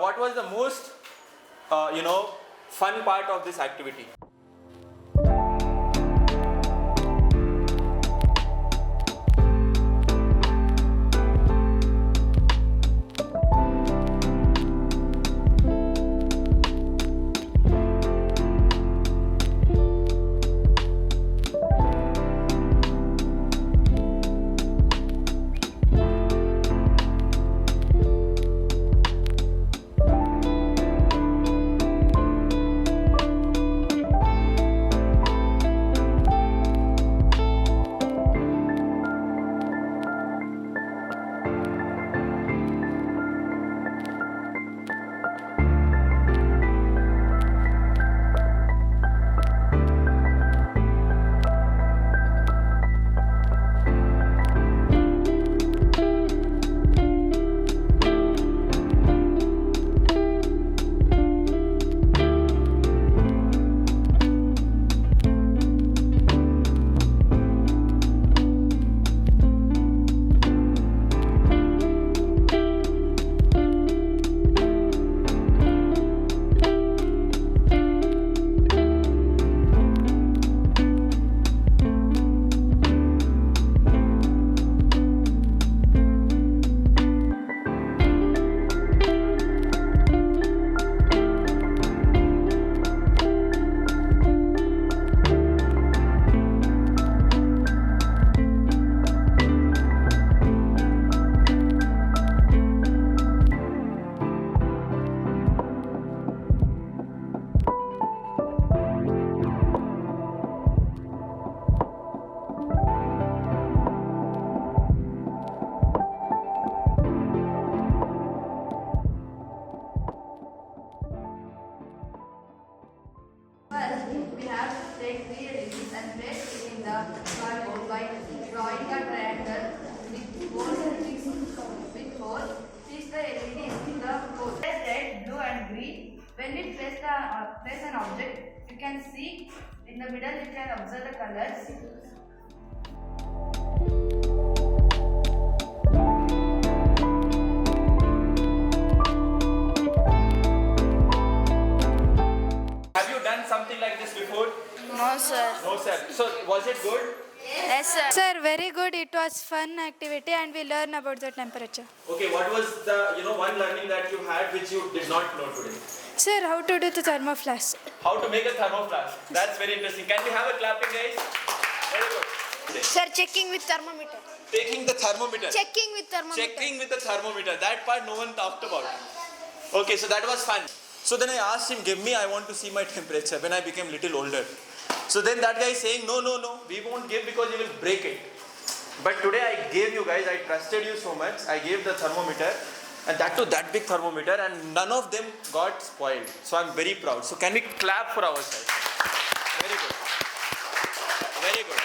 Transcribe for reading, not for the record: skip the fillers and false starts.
what was the most, fun part of this activity? We have to take 3 degrees and place it in the cardboard by drawing a triangle with holes. Place the LEDs in the hole. Red, blue and green. When we place an object, you can see in the middle you can observe the colors. Something like this before? No, sir. No, sir. So, was it good? Yes, sir. Sir, very good. It was fun activity and we learn about the temperature. Okay, what was the, one learning that you had which you did not know today? Sir, how to do the thermoflask? How to make a thermoflask. That's very interesting. Can we have a clapping, guys? Very good. Sir, checking with thermometer. Taking the thermometer. Checking with thermometer. Checking with the thermometer. That part no one talked about. Okay, so that was fun. So then I asked him, I want to see my temperature when I became little older. So then that guy is saying, no, we won't give because you will break it. But today I gave you guys, I trusted you so much, I gave the thermometer and that big thermometer and none of them got spoiled. So I'm very proud. So can we clap for ourselves? Very good. Very good.